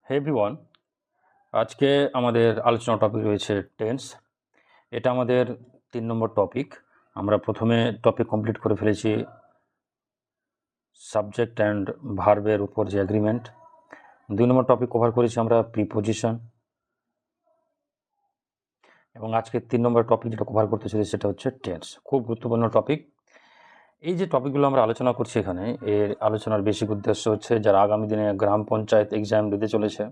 হে everyone, আজকে আমাদের আলোচনা টপিক রয়েছে টেন্স। এটা আমাদের 3 নম্বর টপিক। আমরা প্রথমে টপিক কমপ্লিট করে ফেলেছি সাবজেক্ট অ্যান্ড ভার্বের উপর যে অ্যাগ্রিমেন্ট। 2 নম্বর টপিক কভার করেছি আমরা প্রিপোজিশন, এবং আজকে 3 নম্বর টপিক যেটা কভার করতে চলেছি সেটা হচ্ছে টেন্স। খুব গুরুত্বপূর্ণ টপিক। এই যে টপিকগুলো আমরা আলোচনা করছি এখানে, এর আলোচনার বেসিক উদ্দেশ্য হচ্ছে যারা আগামী দিনে গ্রাম পঞ্চায়েত এক্সাম দিতে চলেছে,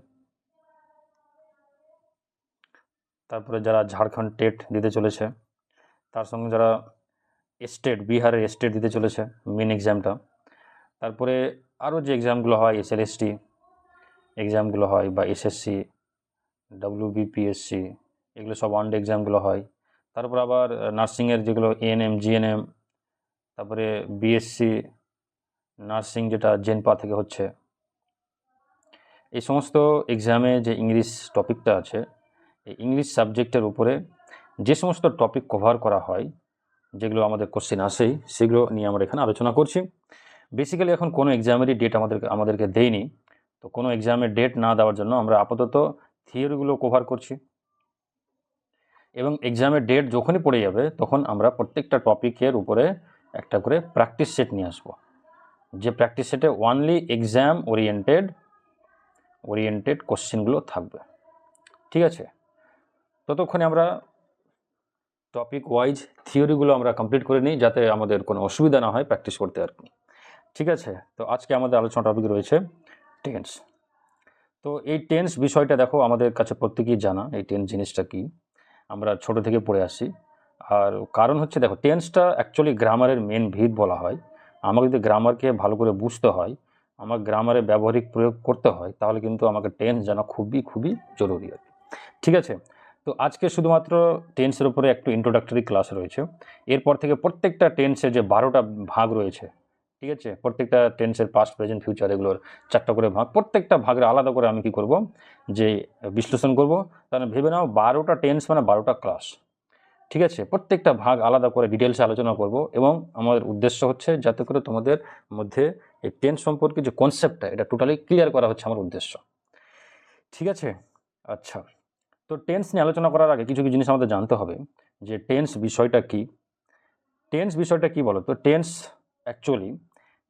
তারপরে যারা ঝাড়খণ্ড টেট দিতে চলেছে, তার সঙ্গে যারা স্টেট বিহারের স্টেট দিতে চলেছে মেন এক্সামটা, তারপরে আরও যে এক্সামগুলো হয় এসএলএসটি এক্সামগুলো হয় বা এসএসসি, ডব্লিউবিপিএসসি, এগুলো সব ওয়ান ডে এক্সামগুলো হয়। তারপর আবার নার্সিংয়ের যেগুলো এএনএম জিএনএম, তারপরে বিএসসি নার্সিং যেটা জেনপা থেকে হচ্ছে, এই সমস্ত এক্সামে যে ইংলিশ টপিকটা আছে, এই ইংলিশ সাবজেক্টের উপরে যে সমস্ত টপিক কভার করা হয়, যেগুলো আমাদের কোশ্চেন আসেই, সেগুলো নিয়ে আমরা এখানে আলোচনা করছি। বেসিক্যালি এখন কোনো এক্সামেরই ডেট আমাদেরকে দেয়নি, তো কোনো এক্সামের ডেট না দেওয়ার জন্য আমরা আপাতত থিওরিগুলো কভার করছি, এবং এক্সামের ডেট যখনই পড়ে যাবে তখন আমরা প্রত্যেকটা টপিকের উপরে একটা করে প্র্যাকটিস সেট নিয়ে আসবো, যে প্র্যাকটিস সেটে ওনলি এক্সাম ওরিয়েন্টেড কোশ্চেনগুলো থাকবে। ঠিক আছে, ততক্ষণে আমরা টপিক ওয়াইজ থিওরিগুলো আমরা কমপ্লিট করে নিই, যাতে আমাদের কোনো অসুবিধা না হয় প্র্যাকটিস করতে আর কি। ঠিক আছে, তো আজকে আমাদের আলোচনা টপিক রয়েছে টেন্স। তো এই টেন্স বিষয়টা দেখো, আমাদের কাছে প্রত্যেকেই জানা এই টেন্স জিনিসটা কি, আমরা ছোট থেকে পড়ে আসি। আর কারণ হচ্ছে দেখো, টেন্সটা অ্যাকচুয়ালি গ্রামারের মেন ভিত বলা হয়। আমাকে যদি গ্রামারকে ভালো করে বুঝতে হয়, আমার গ্রামারে ব্যবহারিক প্রয়োগ করতে হয়, তাহলে কিন্তু আমাকে টেন্স জানা খুবই খুবই জরুরি আর কি। ঠিক আছে, তো আজকে শুধুমাত্র টেন্সের উপরে একটু ইন্ট্রোডাক্টরি ক্লাস রয়েছে। এরপর থেকে প্রত্যেকটা টেন্সের যে 12টা ভাগ রয়েছে, ঠিক আছে, প্রত্যেকটা টেন্সের পাস্ট প্রেজেন্ট ফিউচার এগুলোর 4টা করে ভাগ, প্রত্যেকটা ভাগের আলাদা করে আমি কি করব, যে বিশ্লেষণ করব। তাহলে ভেবে নাও 12টা টেন্স মানে 12টা ক্লাস। ঠিক আছে, প্রত্যেকটা ভাগ আলাদা করে ডিটেলসে আলোচনা করব, এবং আমাদের উদ্দেশ্য হচ্ছে যাতে করে তোমাদের মধ্যে এই টেন্স সম্পর্কে যে কনসেপ্টটা, এটা টোটালি ক্লিয়ার করা হচ্ছে আমার উদ্দেশ্য। ঠিক আছে, আচ্ছা, তো টেন্স নিয়ে আলোচনা করার আগে কিছু কিছু জিনিস আমাদের জানতে হবে, যে টেন্স বিষয়টা কি। টেন্স বিষয়টা কি বলো তো? টেন্স অ্যাকচুয়ালি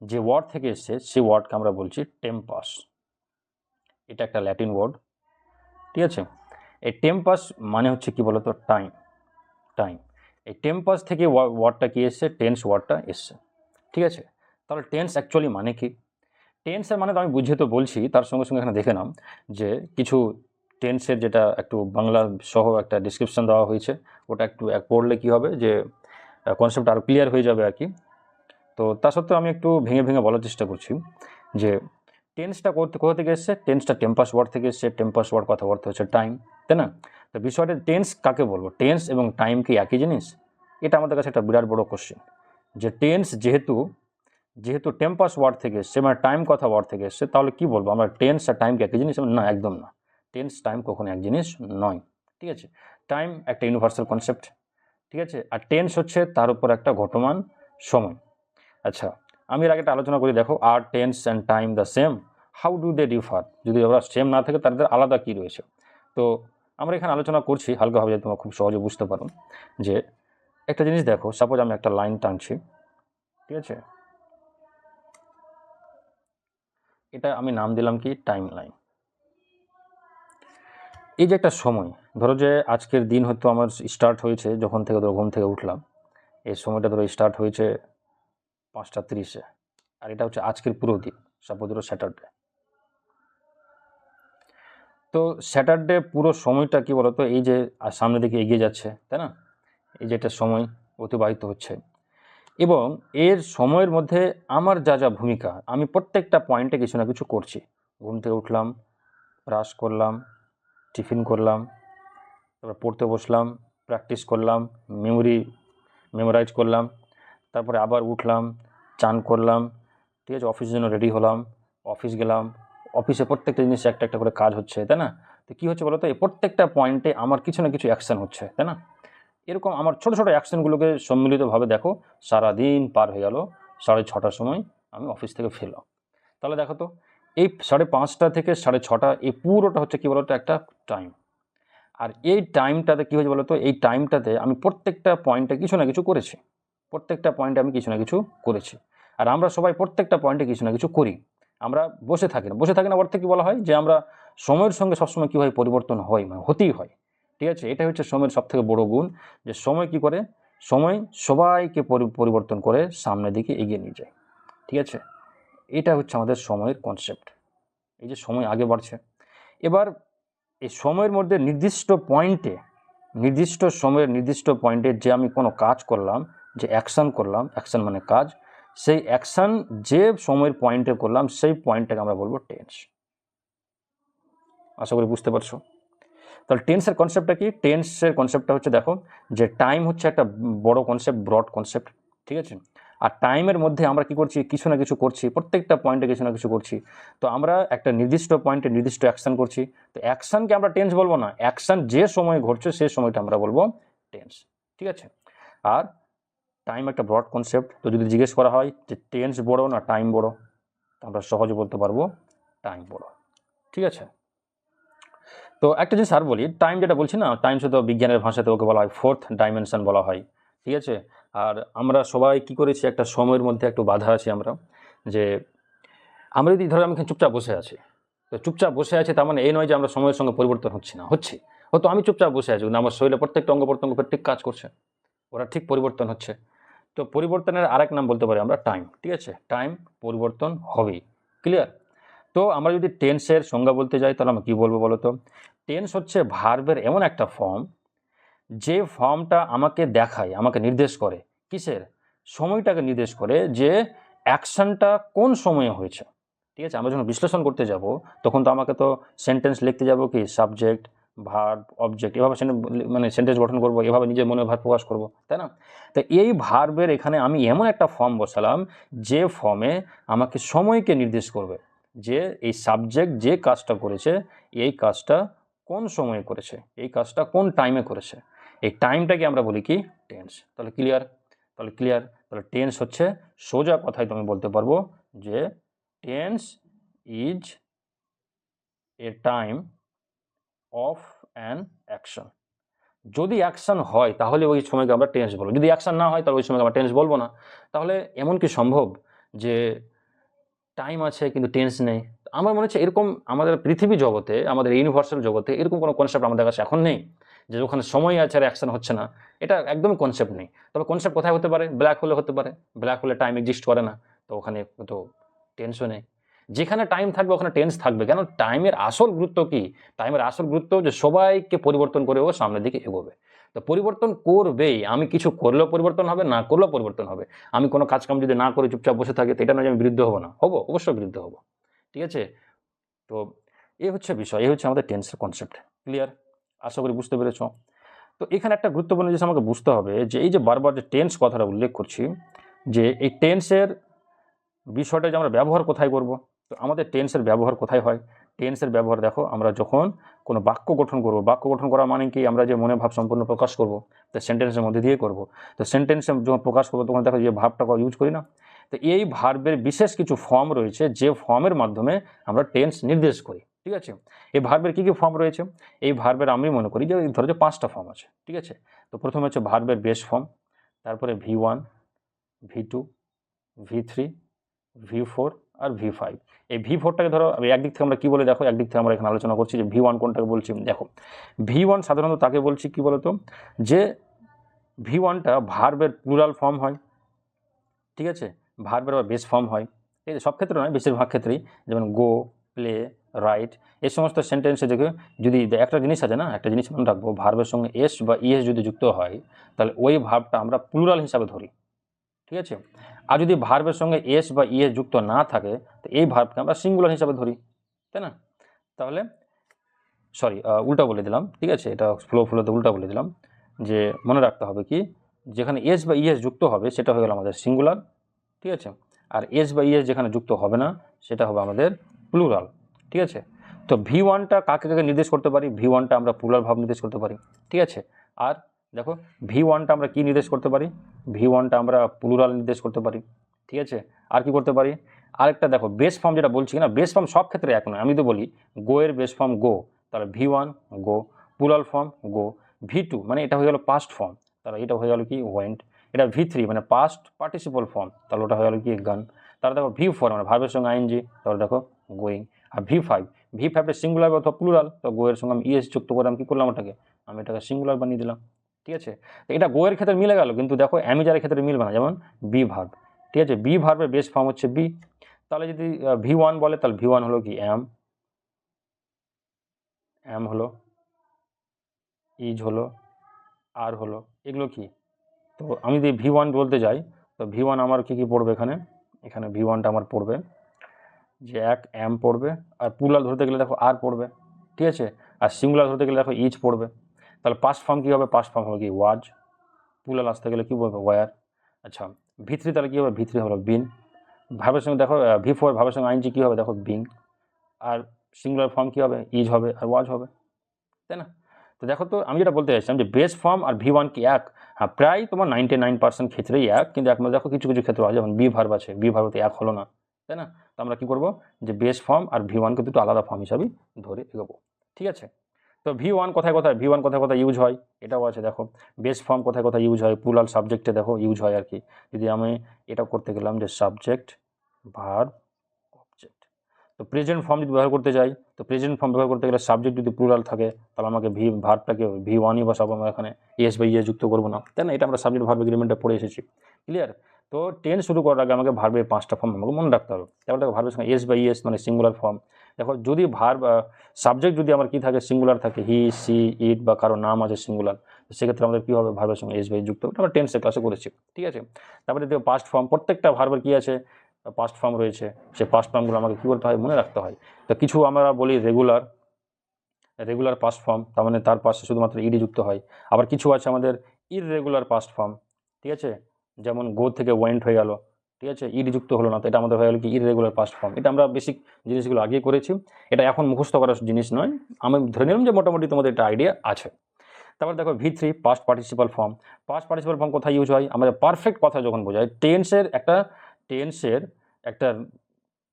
যে ওয়ার্ড থেকে এসছে, সেই ওয়ার্ডকে আমরা বলছি টেম্পাস। এটা একটা ল্যাটিন ওয়ার্ড। ঠিক আছে, এই টেম্পাস মানে হচ্ছে কি বলতো? টাইম। টাইম, এই টেম্পাস থেকে ওয়ার্ডটা কি এসছে? টেন্স ওয়ার্ডটা এসছে। ঠিক আছে, তাহলে টেন্স অ্যাকচুয়ালি মানে কি? টেন্সের মানে তো আমি বুঝিয়ে তো বলছি, তার সঙ্গে সঙ্গে এখানে দেখে নাও যে কিছু টেন্সের যেটা একটু বাংলা সহ একটা ডিসক্রিপশন দেওয়া হয়েছে, ওটা একটু পড়লে কি হবে, যে কনসেপ্ট আরও ক্লিয়ার হয়ে যাবে আর কি। তো তা সত্ত্বেও আমি একটু ভেঙে ভেঙে বলার চেষ্টা করছি যে টেন্সটা কোথা থেকে এসছে। টেন্সটা টেম্পাস ওয়ার্ড থেকে এসছে। টেম্পাস ওয়ার্ড কথা অর্থ হচ্ছে টাইম, তাই না? তো বিষয়টা টেন্স কাকে বলবো? টেন্স এবং টাইম কি একই জিনিস? এটা আমাদের কাছে একটা বিরাট বড় কোশ্চেন, যে টেন্স যেহেতু টেম্পাস ওয়ার্ড থেকে এসছে, মানে টাইম কথা ওয়ার্ড থেকে এসছে, তাহলে কি বলবো আমরা? টেন্স আর টাইম কি একই জিনিস? না, একদম না। টেন্স টাইম কখনো এক জিনিস নয়। ঠিক আছে, টাইম একটা ইউনিভার্সাল কনসেপ্ট। ঠিক আছে, আর টেন্স হচ্ছে তার উপর একটা ঘটমান সময়। আচ্ছা, আমি এর আগে একটা আলোচনা করি, দেখো, আর tense and time the same, how do they differ? যদি ওরা সেম না থাকে, তাদের আলাদা কী রয়েছে? তো আমরা এখানে আলোচনা করছি হালকাভাবে, যাতে তোমরা খুব সহজে বুঝতে পারো। যে একটা জিনিস দেখো, সাপোজ আমি একটা লাইন টানছি, ঠিক আছে, এটা আমি নাম দিলাম কি? Time line. এই যে একটা সময়, ধরো যে আজকের দিন হয়তো আমার স্টার্ট হয়েছে যখন থেকে ধরো ঘুম থেকে উঠলাম, এই সময়টা ধরো স্টার্ট হয়েছে 5টা 30-এ, আর এটা হচ্ছে আজকের পুরো দিন, সাপোজ ধরো স্যাটারডে। তো স্যাটারডে পুরো সময়টা কি বলতো, এই যে সামনের দিকে এগিয়ে যাচ্ছে, তাই না? এই যে একটা সময় অতিবাহিত হচ্ছে, এবং এর সময়ের মধ্যে আমার যা যা ভূমিকা, আমি প্রত্যেকটা পয়েন্টে কিছু না কিছু করছি। ঘুম থেকে উঠলাম, ব্রাশ করলাম, টিফিন করলাম, তারপর পড়তে বসলাম, প্র্যাকটিস করলাম, মেমোরাইজ করলাম, তারপরে আবার উঠলাম, চান করলাম, ঠিক আছে, অফিসের জন্য রেডি হলাম, অফিস গেলাম, অফিসে প্রত্যেকটা জিনিস একটা একটা করে কাজ হচ্ছে, তাই না? তো কী হচ্ছে বলো তো? এই প্রত্যেকটা পয়েন্টে আমার কিছু না কিছু অ্যাকশান হচ্ছে, তাই না? এরকম আমার ছোটো ছোটো অ্যাকশানগুলোকে সম্মিলিতভাবে দেখো, সারাদিন পার হয়ে গেল, 6:30টার সময় আমি অফিস থেকে ফিরলাম। তাহলে দেখো তো, এই 5:30 থেকে 6:30 এই পুরোটা হচ্ছে কী বলতো একটা টাইম। আর এই টাইমটাতে কী হয়েছে বলতো, এই টাইমটাতে আমি প্রত্যেকটা পয়েন্টে কিছু না কিছু করেছি, প্রত্যেকটা পয়েন্টে আমি কিছু না কিছু করেছি। আর আমরা সবাই প্রত্যেকটা পয়েন্টে কিছু না কিছু করি, আমরা বসে থাকি না অর্থে কী বলা হয় যে আমরা সময়ের সঙ্গে সবসময় কীভাবে পরিবর্তন হয়, মানে হতেই হয়। ঠিক আছে, এটা হচ্ছে সময়ের সবথেকে বড় গুণ, যে সময় কী করে, সময় সবাইকে পরিবর্তন করে সামনের দিকে এগিয়ে নিয়ে যায়। ঠিক আছে, এটা হচ্ছে আমাদের সময়ের কনসেপ্ট। এই যে সময় আগে বাড়ছে, এবার এই সময়ের মধ্যে নির্দিষ্ট সময়ের নির্দিষ্ট পয়েন্টে যে আমি কোনো কাজ করলাম, যে অ্যাকশান করলাম, অ্যাকশান মানে কাজ, সেই অ্যাকশান যে সময়ের পয়েন্টে করলাম সেই পয়েন্টটাকে আমরা বলবো টেন্স। আশা করি বুঝতে পারছো। তাহলে টেন্সের কনসেপ্টটা কি? টেন্সের কনসেপ্টটা হচ্ছে, দেখো যে টাইম হচ্ছে একটা বড় কনসেপ্ট, ব্রড কনসেপ্ট। ঠিক আছে, আর টাইমের মধ্যে আমরা কি করছি, কিছু না কিছু করছি, প্রত্যেকটা পয়েন্টে কিছু না কিছু করছি। তো আমরা একটা নির্দিষ্ট পয়েন্টে নির্দিষ্ট অ্যাকশান করছি, তো অ্যাকশানকে আমরা টেন্স বলবো না, অ্যাকশান যে সময় ঘটছে সেই সময়টা আমরা বলবো টেন্স। ঠিক আছে, আর টাইম একটা ব্রড কনসেপ্ট, তো যদি জিজ্ঞেস করা হয় যে টেন্স বড় না টাইম বড়, আমরা সহজে বলতে পারবো টাইম বড়। ঠিক আছে, তো একটা জিনিস আর বলি, টাইম যেটা বলছি না, টাইম শুধু বিজ্ঞানের ভাষাতে ওকে বলা হয় ফোর্থ ডাইমেনশন বলা হয়। ঠিক আছে, আর আমরা সবাই কি করেছি, একটা সময়ের মধ্যে একটু বাধা আছি আমরা, যে আমরা যদি ধরো আমি এখানে চুপচাপ বসে আছি, তো চুপচাপ বসে আছে তার মানে এই নয় যে আমরা সময়ের সঙ্গে পরিবর্তন হচ্ছে না, হচ্ছে। হয়তো আমি চুপচাপ বসে আছি কিন্তু আমার শরীরে প্রত্যেকটা অঙ্গ প্রত্যঙ্গ ঠিক কাজ করছে, ওরা ঠিক পরিবর্তন হচ্ছে। তো পরিবর্তনের আরেক নাম বলতে পারি আমরা টাইম। ঠিক আছে, টাইম পরিবর্তন হবেই, ক্লিয়ার। তো আমরা যদি টেন্সের সংজ্ঞা বলতে যাই তাহলে আমরা কী বলবো বলো তো? টেন্স হচ্ছে ভার্বের এমন একটা ফর্ম, যে ফর্মটা আমাকে দেখায়, আমাকে নির্দেশ করে কিসের, সময়টাকে নির্দেশ করে, যে অ্যাকশানটা কোন সময়ে হয়েছে। ঠিক আছে, আমরা যখন বিশ্লেষণ করতে যাব তখন তো আমাকে তো সেন্টেন্স লিখতে যাব, কি সাবজেক্ট ভার্ব অবজেক্ট, এভাবে মানে সেন্টেন্স গঠন করব, এভাবে নিজের মনে ভাব প্রকাশ করব, তাই না? তো এই ভার্বের এখানে আমি এমন একটা ফর্ম বসালাম যে ফর্মে আমাকে সময়কে নির্দেশ করবে, যে এই সাবজেক্ট যে কাজটা করেছে, এই কাজটা কোন সময়ে করেছে, এই কাজটা কোন টাইমে করেছে, এই টাইমটাকে আমরা বলি কি টেন্স। তাহলে ক্লিয়ার, তাহলে টেন্স হচ্ছে, সোজা কথায় তুমি বলতে পারবো যে tense is a time of an action. যদি অ্যাকশন হয় তাহলে ওই সময়কে আমরা টেন্স বলবো, যদি অ্যাকশন না হয় তাহলে ওই সময়কে আমরা টেন্স বলবো না। তাহলে এমন কি সম্ভব যে টাইম আছে কিন্তু টেন্স নেই? আমার মনে হচ্ছে এরকম আমাদের পৃথিবী জগতে, আমাদের ইউনিভার্সাল জগতে এরকম কোনো কনসেপ্ট আমাদের কাছে এখন নেই, যে ওখানে সময় আছে আর অ্যাকশন হচ্ছে না। এটা একদমই কনসেপ্ট নেই। তবে কনসেপ্ট কোথায় হতে পারে? ব্ল্যাক হোলে হতে পারে। ব্ল্যাক হোলে টাইম এক্সিস্ট করে না, তো ওখানে তো টেন্সও নেই। যেখানে টাইম থাকবে ওখানে টেন্স থাকবে। কেন? টাইমের আসল গুরুত্ব কি? টাইমের আসল গুরুত্ব যে সবাইকে পরিবর্তন করে ও সামনের দিকে এগোবে। তো পরিবর্তন করবেই, আমি কিছু করলেও পরিবর্তন হবে, না করলেও পরিবর্তন হবে। আমি কোনো কাজকাম যদি না করে চুপচাপ বসে থাকি, তো এটা নয় যে আমি বিরুদ্ধে হবো না, হবো, অবশ্যই বিরুদ্ধে হবো। ঠিক আছে, তো এই হচ্ছে বিষয়, এই হচ্ছে আমাদের টেন্সের কনসেপ্ট। ক্লিয়ার? আশা করি বুঝতে পেরেছ। তো এখানে একটা গুরুত্বপূর্ণ জিনিস আমাকে বুঝতে হবে, যে এই যে বারবার যে টেন্স কথাটা উল্লেখ করছি, যে এই টেন্সের বিষয়টা যে আমরা ব্যবহার কোথায় করব। তো আমাদের টেন্সের ব্যবহার কোথায় হয়? টেন্সের ব্যবহার দেখো, আমরা যখন কোনো বাক্য গঠন করব, বাক্য গঠন করা মানে কি, আমরা যে মনে ভাব সম্পূর্ণ প্রকাশ করব, তো সেন্টেন্সের মধ্যে দিয়ে করব। তো সেন্টেন্সে যখন প্রকাশ করবো তখন দেখো যে ভাবটা ইউজ করি না, তো এই ভার্বের বিশেষ কিছু ফর্ম রয়েছে, যে ফর্মের মাধ্যমে আমরা টেন্স নির্দেশ করি। ঠিক আছে, এই ভার্বের কী কী ফর্ম রয়েছে? এই ভার্বের আমি মনে করি যে ধরো যে 5টা ফর্ম আছে। ঠিক আছে, তো প্রথমে হচ্ছে ভার্বের বেস ফর্ম, তারপরে V1, V2, V3, V4 আর V5। এই V4টাকে ধরো একদিক থেকে আমরা কী বলে, দেখো একদিক থেকে আমরা এখানে আলোচনা করছি যে V1 কোনটাকে বলছি। দেখো V1 সাধারণত তাকে বলছি কি বলতো, যে V1টা ভার্বের প্লুরাল ফর্ম হয়। ঠিক আছে, ভার্বের আবার বেস ফর্ম হয়। এই সব ক্ষেত্রে নয়, বেশিরভাগ ক্ষেত্রেই, যেমন গো, প্লে, রাইট, এই সমস্ত সেন্টেন্সে দেখে যদি একটা জিনিস আছে না, একটা জিনিস মনে রাখবো, ভার্বের সঙ্গে এস বা ইএস যদি যুক্ত হয় তাহলে ওই ভার্বটা আমরা প্লুরাল হিসাবে ধরি। ঠিক আছে, আর যদি ভার্বের সঙ্গে এস বা ইএস যুক্ত না থাকে তো এই ভার্বকে আমরা সিঙ্গুলার হিসাবে ধরি, তাই না? তাহলে উল্টা বলে দিলাম। ঠিক আছে, এটা ফ্লোতে উল্টা বলে দিলাম, যে মনে রাখতে হবে কি, যেখানে এস বা ইএস যুক্ত হবে সেটা হয়ে গেল আমাদের সিঙ্গুলার। ঠিক আছে, আর এস বা ইএস যেখানে যুক্ত হবে না সেটা হবে আমাদের প্লুরাল। ঠিক আছে, তো V1টা কাকে কাকে নির্দেশ করতে পারি? V1টা আমরা প্লুরাল ভাব নির্দেশ করতে পারি। ঠিক আছে, আর দেখো V1টা আমরা কি নির্দেশ করতে পারি? V1টা আমরা প্লুরাল নির্দেশ করতে পারি। ঠিক আছে, আর কি করতে পারি? আরেকটা দেখো বেস ফর্ম যেটা বলছি না, বেস ফর্ম সব ক্ষেত্রে এক নয়। আমি তো বলি গো এর বেস ফর্ম গো, তাহলে V1 গো, প্লুরাল ফর্ম গো। V2 মানে এটা হয়ে গেল পাস্ট ফর্ম, তাহলে এটা হয়ে গেল কি ওয়েন্ট। এটা V3 মানে পাস্ট পার্টিসিপল ফর্ম, তাহলে ওটা হয়ে গেল কি গান। তাহলে দেখো V4 মানে ভার্বের সঙ্গে আইএনজি, তাহলে দেখো গোয়িং। আর V5 এর সিঙ্গুলার অথবা প্লুরাল, তো গো এর সঙ্গে আমি ইএস যুক্ত করে আমি কি করলাম, আমি এটাকে সিঙ্গুলার বানিয়ে দিলাম। ঠিক আছে, তো এটা গো এর ক্ষেত্রে মিলে গেল, কিন্তু দেখো অ্যামিজারের ক্ষেত্রে মিলবে না, যেমন বি ভার্ব। ঠিক আছে, বি ভার্বের বেস ফর্ম হচ্ছে বি, তাহলে যদি V1 বলে তাহলে V1 হলো কি এম হলো, ইজ হলো, আর হলো, এগুলো কি। তো আমি যদি V1 বলতে যাই, তো V1 আমার কি পড়বে এখানে V1টা আমার পড়বে যে এক এম পড়বে, আর প্লুরাল ধরতে গেলে দেখো আর পড়বে। ঠিক আছে, আর সিঙ্গুলার ধরতে গেলে দেখো ইজ পড়বে। তাহলে পাস্ট ফর্ম কী হবে, পাস্ট ফর্ম হবে কি ওয়াজ, প্লুরাল আসতে গেলে কী বলবে ওয়ার। আচ্ছা, V3 তাহলে কী হবে, V3 হলো বিন। ভার্বের সঙ্গে দেখো V4 ভার্বের সঙ্গে আইনজি কী হবে, দেখো বিং। আর সিঙ্গুলার ফর্ম কী হবে, ইজ হবে আর ওয়াজ হবে, তাই না। তো দেখো, তো আমি যেটা বলতে চাইছিলাম যে বেস ফর্ম আর V1 কি এক, হ্যাঁ প্রায় তোমার 99% ক্ষেত্রেই এক, কিন্তু একমাত্র দেখো কিছু কিছু ক্ষেত্রে হয়, যেমন বি ভার্ব আছে, বি ভার্ব তো এক হলো না, তাই না। তো আমরা কী করবো, যে বেস ফর্ম আর V1কে দুটো আলাদা ফর্ম হিসাবেই ধরে এগোবো। ঠিক আছে, তো V1 কোথায় কোথায় ইউজ হয় এটাও আছে। দেখো বেস ফর্ম কোথায় কোথায় ইউজ হয়, প্লুরাল সাবজেক্টে দেখো ইউজ হয় আর কি। যদি আমি এটা করতে গেলাম যে সাবজেক্ট ভার্ব অবজেক্ট, তো প্রেজেন্ট ফর্ম যদি ব্যবহার করতে যাই, তো প্রেজেন্ট ফর্ম ব্যবহার করতে গেলে সাবজেক্ট যদি প্লুরাল থাকে, তাহলে আমাকে ভার্বটাকে V1ই বসাবো, আমরা এখানে এস বা ইয়ে যুক্ত করবো না, তাই না। এটা আমরা সাবজেক্ট ভার্ব এগ্রিমেন্টে পড়ে এসেছি, ক্লিয়ার। তো টেন্স শুরু করার আগে আমাকে ভার্বের 5টা ফর্ম আমাকে মনে রাখতে হবে। তারপর দেখো ভার্বের সঙ্গে এস বা ইএস মানে সিঙ্গুলার ফর্ম। দেখো যদি ভার্ব সাবজেক্ট যদি আমার কী থাকে, সিঙ্গুলার থাকে, হি সি ইট বা কারো নাম আছে সিঙ্গুলার, সেক্ষেত্রে আমাদের কী হবে, ভার্বের সঙ্গে এস বা যুক্ত হবে, আমরা টেন্সের ক্লাসে করেছি। ঠিক আছে, তারপরে দেখো পাস্ট ফর্ম, প্রত্যেকটা ভার্বের কী আছে, পাস্ট ফর্ম রয়েছে, সেই পাস্ট ফর্মগুলো আমাকে কী করতে হয়, মনে রাখতে হয়। তো কিছু আমরা বলি রেগুলার পাস্ট ফর্ম, তার মানে তার পাশে শুধুমাত্র ইডি যুক্ত হয়। আবার কিছু আছে আমাদের ইররেগুলার পাস্ট ফর্ম, ঠিক আছে, যেমন গো থেকে ওয়েন্ট হয়ে গেল, ঠিক আছে, ইডি যুক্ত হলো না, তো এটা আমাদের হয়ে গেল কি ইররেগুলার পাস্ট ফর্ম। এটা আমরা বেসিক জিনিসগুলো আগেই করেছি, এটা এখন মুখস্থ করার জিনিস নয়, আমি ধরে নিলাম যে মোটামুটি তোমাদের একটা আইডিয়া আছে। তারপর দেখো V3 past participle form. Past participle form কোথায় ইউজ হয়, আমাদের পারফেক্ট কথা যখন বোঝায়, টেন্সের একটা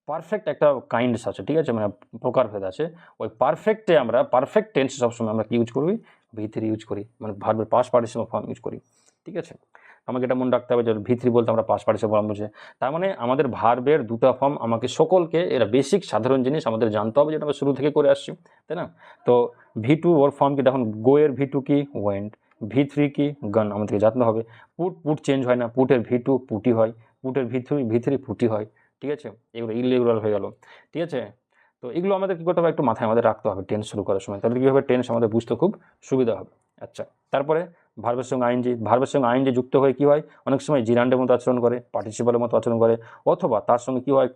পারফেক্ট একটা কাইন্ডস আছে, ঠিক আছে, মানে প্রকারভেদ আছে। ওই পারফেক্ট টেন্সে সবসময় আমরা কি ইউজ করি, V3 ইউজ করি, মানে ভার্বের পাস্ট পার্টিসিপাল ফর্ম ইউজ করি। ঠিক আছে, আমাকে এটা মনে রাখতে হবে যে V3 বলতে আমরা পাস্ট পার্টিসিপাল ফর্ম বুঝে, তার মানে আমাদের ভার্বের দুটো ফর্ম আমাকে সকলকে, এরা বেসিক সাধারণ জিনিস আমাদের জানতে হবে, যেটা আমরা শুরু থেকে করে আসছি, তাই না। তো V2 ওর ফর্ম কি, দেখুন গো এর V2 কি ওয়েন্ট, V3 কি গান, আমাদেরকে জানতে হবে। পুট চেঞ্জ হয় না, পুটের V2 পুটি হয়, পুটের V3 পুটি হয়। ঠিক আছে, এগুলো ইরেগুলার হয়ে গেল। ঠিক আছে, তো এগুলো আমাদের কী করতে হবে, একটু মাথায় আমাদের রাখতে হবে টেন্স শুরু করার সময়, তাহলে কী হবে, টেন্স আমাদের বুঝতে খুব সুবিধা হবে। আচ্ছা, তারপরে ভার্বের সঙ্গে আইনজি যুক্ত হয়ে কী হয়, অনেক সময় জিরান্ডের মতো আচরণ করে, পার্টিসিপালের মতো আচরণ করে, অথবা তার সঙ্গে কী হয়,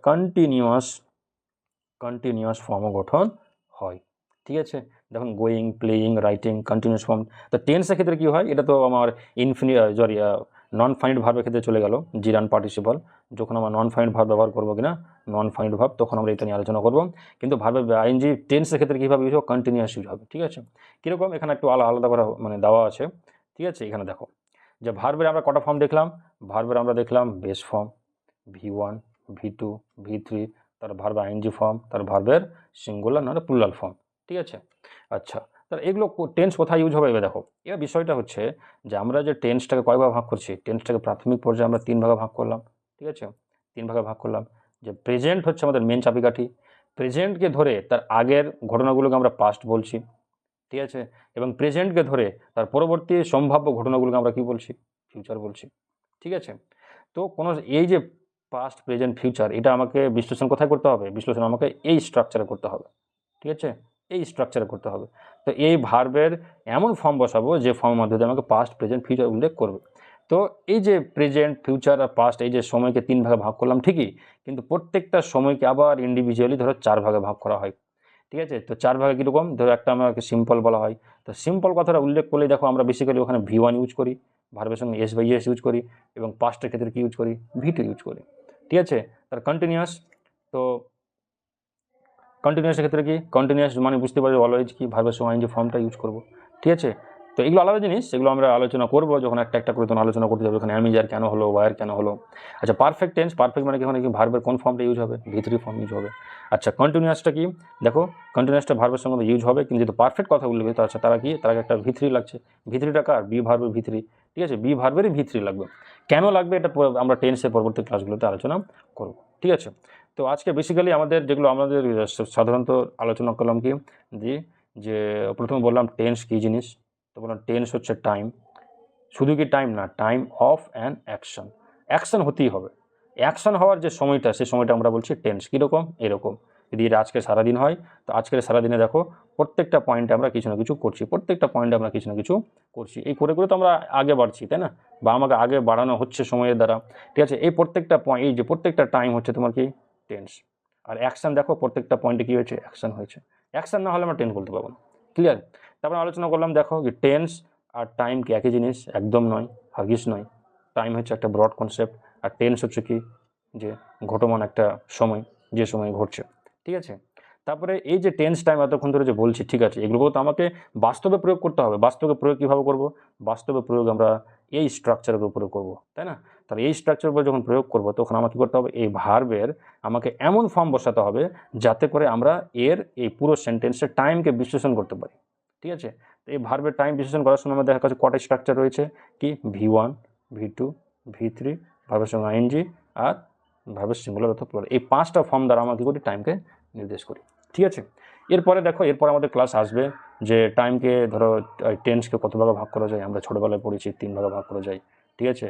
কন্টিনিউয়াস ফর্মও গঠন হয়। ঠিক আছে, দেখুন going, playing, writing, continuous form. তো টেন্সের ক্ষেত্রে কী হয়, এটা তো আমার নন ফাইনিট ভার্বের ক্ষেত্রে চলে গেল, জিরান পার্টিসিপাল। যখন আমরা নন ফাইনিট ভার্ব ব্যবহার করবো কিনা, নন ফাইনিট ভার্ব, তখন আমরা এটা নিয়ে আলোচনা করবো। কিন্তু ভার্বের আইএনজি টেন্সের ক্ষেত্রে কীভাবে ইউজ হবে, কন্টিনিউয়াস ইউজ হবে। ঠিক আছে, কীরকম, এখানে একটু আলাদা করে মানে দেওয়া আছে। ঠিক আছে, এখানে দেখো যে ভার্বের আমরা কটা ফর্ম দেখলাম, আমরা দেখলাম base form V1, V2, V3, তার ভার্বের আইএনজি ফর্ম, তার ভার্বের সিঙ্গুলার না প্লুরাল ফর্ম। ঠিক আছে, আচ্ছা, তাহলে এগুলো টেন্স কোথায় ইউজ হবে, এবার দেখো এবার বিষয়টা হচ্ছে যে আমরা যে টেন্সটাকে কয় ভাগ করছি, টেন্সটাকে প্রাথমিক পর্যায়ে আমরা 3 ভাগে ভাগ করলাম। ঠিক আছে, 3 ভাগে ভাগ করলাম, যে প্রেজেন্ট হচ্ছে আমাদের মেন চাবিকাঠি, প্রেজেন্টকে ধরে তার আগের ঘটনাগুলোকে আমরা পাস্ট বলছি। ঠিক আছে, এবং প্রেজেন্টকে ধরে তার পরবর্তী সম্ভাব্য ঘটনাগুলোকে আমরা কি বলছি, ফিউচার বলছি। ঠিক আছে, তো কোনো এই যে পাস্ট প্রেজেন্ট ফিউচার, এটা আমাকে বিশ্লেষণ কোথায় করতে হবে, বিশ্লেষণ আমাকে এই স্ট্রাকচারে করতে হবে। ঠিক আছে, এই স্ট্রাকচারে করতে হবে। তো এই ভার্বের এমন ফর্ম বসাবো যে ফর্মের মাধ্যমে আমাকে পাস্ট প্রেজেন্ট ফিউচার উল্লেখ করবে। তো এই যে প্রেজেন্ট ফিউচার আর পাস্ট, এই যে সময়কে 3 ভাগে ভাগ করলাম ঠিকই, কিন্তু প্রত্যেকটা সময়কে আবার ইন্ডিভিজুয়ালি ধরো 4 ভাগে ভাগ করা হয়। ঠিক আছে, তো 4 ভাগে কীরকম, ধরো একটা আমাকে সিম্পল বলা হয়, তো সিম্পল কথাটা উল্লেখ করলে দেখো আমরা বেসিক্যালি ওখানে V1 ইউজ করি, ভার্বের সঙ্গে এস বাই এস ইউজ করি, এবং পাস্টের ক্ষেত্রে কী ইউজ করি, V2 ইউজ করি। ঠিক আছে, তার কন্টিনিউয়াস, তো কন্টিনিউয়াসের ক্ষেত্রে কি, কন্টিনিউয়াস মানে বুঝতে পারি অলওয়েজ কি, ভার্বের সঙ্গে আইএনজি ফর্মটা ইউজ করব। ঠিক আছে, তো এগুলো আলাদা জিনিস, এগুলো আমরা আলোচনা করবো যখন একটা একটা করে তখন আলোচনা করতে যাবো। এখানে অ্যামিজার কেন হলো, ওয়ার কেন হলো। আচ্ছা, পারফেক্ট টেন্স, পারফেক্ট মানে কি, ওখানে কি ভার্বের কোন ফর্মটা ইউজ হবে, V3 ফর্ম ইউজ হবে। আচ্ছা, কন্টিনিউয়াসটা কি, দেখো কন্টিনিউয়াসটা ভার্বের সঙ্গে ইউজ হবে, কিন্তু যেহেতু পারফেক্ট কথা বলবে তো আচ্ছা তারা কি, তারা একটা V3 লাগছে। V3টা কার, বি ভার্বের V3, ঠিক আছে, বি ভার্বেরই V3 লাগবে। কেন লাগবে এটা আমরা টেন্সের পরবর্তী ক্লাসগুলোতে আলোচনা করব, ঠিক আছে। তো আজকে বেসিক্যালি আমাদের যেগুলো আমাদের সাধারণত আলোচনা করলাম কি, যে প্রথমে বললাম টেন্স কী জিনিস। তো বললাম টেন্স হচ্ছে টাইম, শুধু কি টাইম না, time of an action, action হতেই হবে। অ্যাকশন হওয়ার যে সময়টা, সেই সময়টা আমরা বলছি টেন্স। কীরকম, এরকম যদি এটা আজকে সারাদিন হয়, তো আজকের সারাদিনে দেখো প্রত্যেকটা পয়েন্টে আমরা কিছু না কিছু করছি, প্রত্যেকটা পয়েন্টে আমরা কিছু না কিছু করছি, এই করে করে তো আমরা আগে বাড়ছি, তাই না, বা আমাকে আগে বাড়ানো হচ্ছে সময়ের দ্বারা, ঠিক আছে। এই প্রত্যেকটা পয়েন্ট, এই যে প্রত্যেকটা টাইম হচ্ছে তোমার কি টেন্স। আর অ্যাকশন দেখো প্রত্যেকটা পয়েন্টে কী হয়েছে, অ্যাকশন হয়েছে। অ্যাকশন না হলে আমরা টেন্স বলতে পারবো না, ক্লিয়ার। তারপরে আলোচনা করলাম দেখো যে টেন্স আর টাইম কি একই জিনিস, একদম নয়, হাগিস নয়। টাইম হচ্ছে একটা ব্রড কনসেপ্ট, আর টেন্স হচ্ছে কি, যে ঘটমান একটা সময়, যে সময় ঘটছে, ঠিক আছে। তারপরে এই যে টেন্স টাইম এতক্ষণ ধরে যে বলছি, ঠিক আছে, এগুলো তো আমাকে বাস্তবে প্রয়োগ করতে হবে। বাস্তবে প্রয়োগ কীভাবে করব, বাস্তবে প্রয়োগ আমরা এই স্ট্রাকচারের উপরে করব, তাই না। তাহলে এই স্ট্রাকচারের উপরে যখন প্রয়োগ করব তখন আমাকে করতে হবে, এই ভার্বের আমাকে এমন ফর্ম বসাতে হবে যাতে করে আমরা এর এই পুরো সেন্টেন্সের টাইমকে বিশ্লেষণ করতে পারি, ঠিক আছে। তো এই ভার্বের টাইম বিশ্লেষণ করার সময় আমাদের কাছে কটা স্ট্রাকচার রয়েছে, কি V1, V2, V3, ভার্বের সঙ্গে আইএনজি আর ভার্বের সিঙ্গুলার অথবা প্লুরাল, এই 5টা ফর্ম দ্বারা আমরা কী করি, টাইমকে নির্দেশ করি, ঠিক আছে। এরপরে দেখো, এরপর আমাদের ক্লাস আসবে যে টাইমকে ধরো টেন্সকে কত ভাগে ভাগ করা যায়। আমরা ছোটোবেলায় পড়েছি 3 ভাগে ভাগ করা যায়, ঠিক আছে।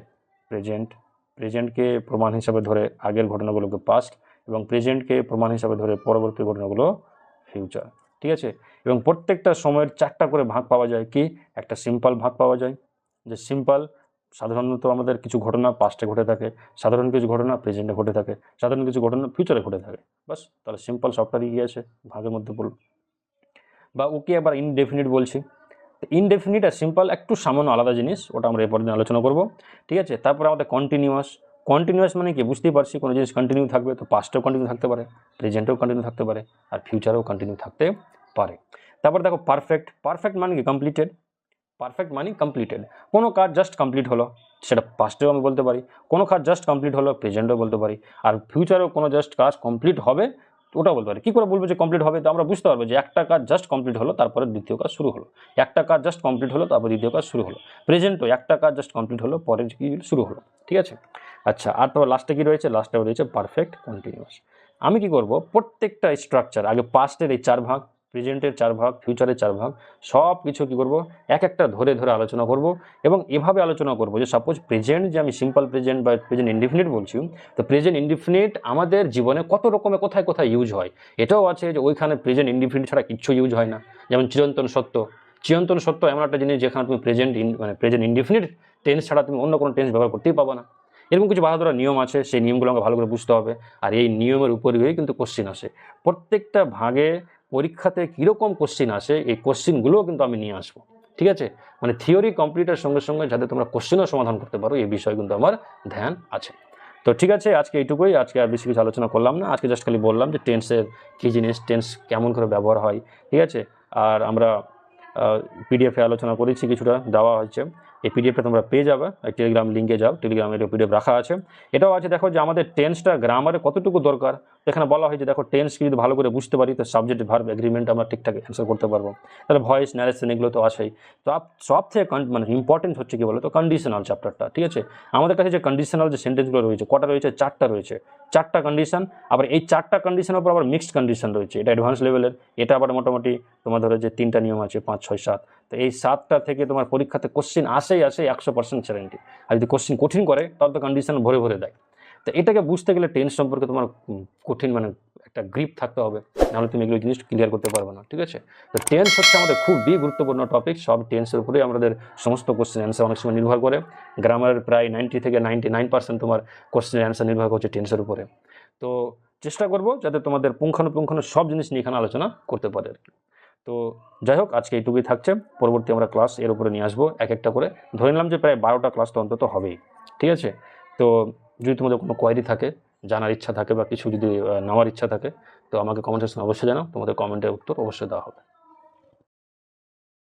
প্রেজেন্টকে প্রমাণ হিসাবে ধরে আগের ঘটনাগুলোকে পাস্ট, এবং প্রেজেন্টকে প্রমাণ হিসাবে ধরে পরবর্তী ঘটনাগুলো ফিউচার, ঠিক আছে। এবং প্রত্যেকটা সময়ের 4টা করে ভাগ পাওয়া যায়, কি একটা সিম্পল ভাগ পাওয়া যায়, যে সিম্পল সাধারণত আমাদের কিছু ঘটনা পাস্টে ঘটে থাকে, সাধারণ কিছু ঘটনা প্রেজেন্টে ঘটে থাকে, সাধারণ কিছু ঘটনা ফিউচারে ঘটে থাকে, বাস। তাহলে সিম্পল সবটারই গিয়ে আছে ভাগের মধ্যে বলব। বা ওকে আবার ইনডেফিনিট বলছি। ইনডেফিনিট আর সিম্পল একটু সামান্য আলাদা জিনিস, ওটা আমরা এরপর দিন আলোচনা করব, ঠিক আছে। তারপরে আমাদের কন্টিনিউয়াস মানে কি, বুঝতেই পারছি কোনো জিনিস কন্টিনিউ থাকবে, তো পাস্টেও কন্টিনিউ থাকতে পারে, প্রেজেন্টেও কন্টিনিউ থাকতে পারে, আর ফিউচারেও কন্টিনিউ থাকতে পারে। তারপর দেখো পারফেক্ট মানে কি, কমপ্লিটেড। পারফেক্ট মানে কমপ্লিটেড, কোনো কাজ জাস্ট কমপ্লিট হলো, সেটা পাস্টেও আমি বলতে পারি, কোনো কাজ জাস্ট কমপ্লিট হলো প্রেজেন্টেও বলতে পারি, আর ফিউচারেও কোনো জাস্ট কাজ কমপ্লিট হবে ওটাও বলতে পারি। কী করে বলবো যে কমপ্লিট হবে, তো আমরা বুঝতে পারবো যে একটা কাজ জাস্ট কমপ্লিট হলো তারপরে দ্বিতীয় কাজ শুরু হলো, একটা কাজ জাস্ট কমপ্লিট হলো তারপর দ্বিতীয় কাজ শুরু হলো। প্রেজেন্টও একটা কাজ জাস্ট কমপ্লিট হলো পরে কি শুরু হলো, ঠিক আছে। আচ্ছা, আর তো লাস্টে কী রয়েছে, লাস্টে রয়েছে পারফেক্ট কন্টিনিউয়াস। আমি কি করব, প্রত্যেকটা স্ট্রাকচার আগে পাস্টের এই 4 ভাগ, প্রেজেন্টের 4 ভাগ, ফিউচারের 4 ভাগ, সব কিছু কী করব, এক একটা ধরে ধরে আলোচনা করব। এবং এভাবে আলোচনা করব যে সাপোজ প্রেজেন্ট, যে আমি সিম্পল প্রেজেন্ট বা প্রেজেন্ট ইনডিফিনিট বলছি, তো প্রেজেন্ট ইনডিফিনিট আমাদের জীবনে কত রকমের কোথায় কোথায় ইউজ হয়, এটাও আছে যে ওইখানে প্রেজেন্ট ইনডিফিনিট ছাড়া কিচ্ছু ইউজ হয় না। যেমন চিরন্তন সত্য এমন একটা জিনিস যেখানে তুমি প্রেজেন্ট ইনডিফিনিট টেন্স ছাড়া তুমি অন্য কোনো টেন্স ব্যবহার করতেই পাবো না। এরকম কিছু বাধা ধরা নিয়ম আছে, সেই নিয়মগুলো আমাকে ভালো করে বুঝতে হবে, আর এই নিয়মের উপরেই কিন্তু কোশ্চিন আসে। প্রত্যেকটা ভাগে পরীক্ষাতে কীরকম কোশ্চিন আসে, এই কোশ্চিনগুলোও কিন্তু আমি নিয়ে আসবো, ঠিক আছে। মানে থিওরি কমপ্লিটের সঙ্গে সঙ্গে যাতে তোমরা কোশ্চিনও সমাধান করতে পারো, এই বিষয়ে কিন্তু আমার ধ্যান আছে। তো ঠিক আছে, আজকে এইটুকুই, আজকে আর বেশি কিছু আলোচনা করলাম না। আজকে জাস্ট খালি বললাম যে টেন্সের কী জিনিস, টেন্স কেমন করে ব্যবহার হয়, ঠিক আছে। আর আমরা পিডিএফে আলোচনা করেছি, কিছুটা দেওয়া হয়েছে, এই পিডিএফটা তোমরা পেয়ে যাবে, টেলিগ্রাম লিঙ্কে যাও, টেলিগ্রামের পিডিএফ রাখা আছে। এটাও আছে দেখো যে আমাদের টেন্সটা গ্রামারে কতটুকু দরকার, এখানে বলা হয়েছে দেখো টেন্সকে যদি ভালো করে বুঝতে পারি তো সাবজেক্ট ভার্ব এগ্রিমেন্ট আমরা ঠিকঠাক অ্যান্সার করতে পারবো। তাহলে ভয়েস ন্যারেশন এগুলো তো আসেই। তো সব থেকে মানে ইম্পর্টেন্ট হচ্ছে কি বলো তো, কন্ডিশনাল চ্যাপ্টারটা, ঠিক আছে। আমাদের কাছে যে কন্ডিশনাল যে সেন্টেন্সগুলো রয়েছে, কটা রয়েছে, 4টা রয়েছে, 4টা কন্ডিশন। আবার এই 4টা কন্ডিশনের উপর আবার মিক্সড কন্ডিশন রয়েছে, এটা অ্যাডভান্স লেভেলের। এটা আবার মোটামুটি তোমার ধরো যে 3টা নিয়ম আছে, 5, 6, 7। তো এই 7টা থেকে তোমার পরীক্ষাতে কোশ্চিন আসে 100% চ্যালেঞ্জি। আর যদি কোশ্চিন কঠিন করে তাহলে তো কন্ডিশন ভরে ভরে দেয়। তো এটাকে বুঝতে গেলে টেন্স সম্পর্কে তোমার কঠিন মানে একটা গ্রিপ থাকতে হবে, নাহলে তুমি এগুলো জিনিস ক্লিয়ার করতে পারবে না, ঠিক আছে। তো টেন্স হচ্ছে আমাদের খুবই গুরুত্বপূর্ণ টপিক, সব টেন্সের উপরেই আমাদের সমস্ত কোশ্চেন অ্যান্সার অনেক সময় নির্ভর করে। গ্রামারের প্রায় 90 থেকে 99% তোমার কোশ্চেন অ্যান্সার নির্ভর করছে টেন্সের উপরে। তো চেষ্টা করবো যাতে তোমাদের পুঙ্খানুপুঙ্খানু সব জিনিস নিয়ে এখানে আলোচনা করতে পারে আর কি। তো যাই হোক, আজকে এইটুকুই থাকছে, পরবর্তী আমরা ক্লাস এর উপরে নিয়ে আসবো এক একটা করে। ধরে নিলাম যে প্রায় 12টা ক্লাস তো অন্তত হবেই, ঠিক আছে। তো যদি তোমাদের কোনো কোয়ারি থাকে, জানার ইচ্ছা থাকে বা কিছু যদি নেওয়ার ইচ্ছা থাকে, তো আমাকে কমেন্ট সেকশনে অবশ্যই জানাও, তোমাদের কমেন্টের উত্তর অবশ্যই দেওয়া হবে।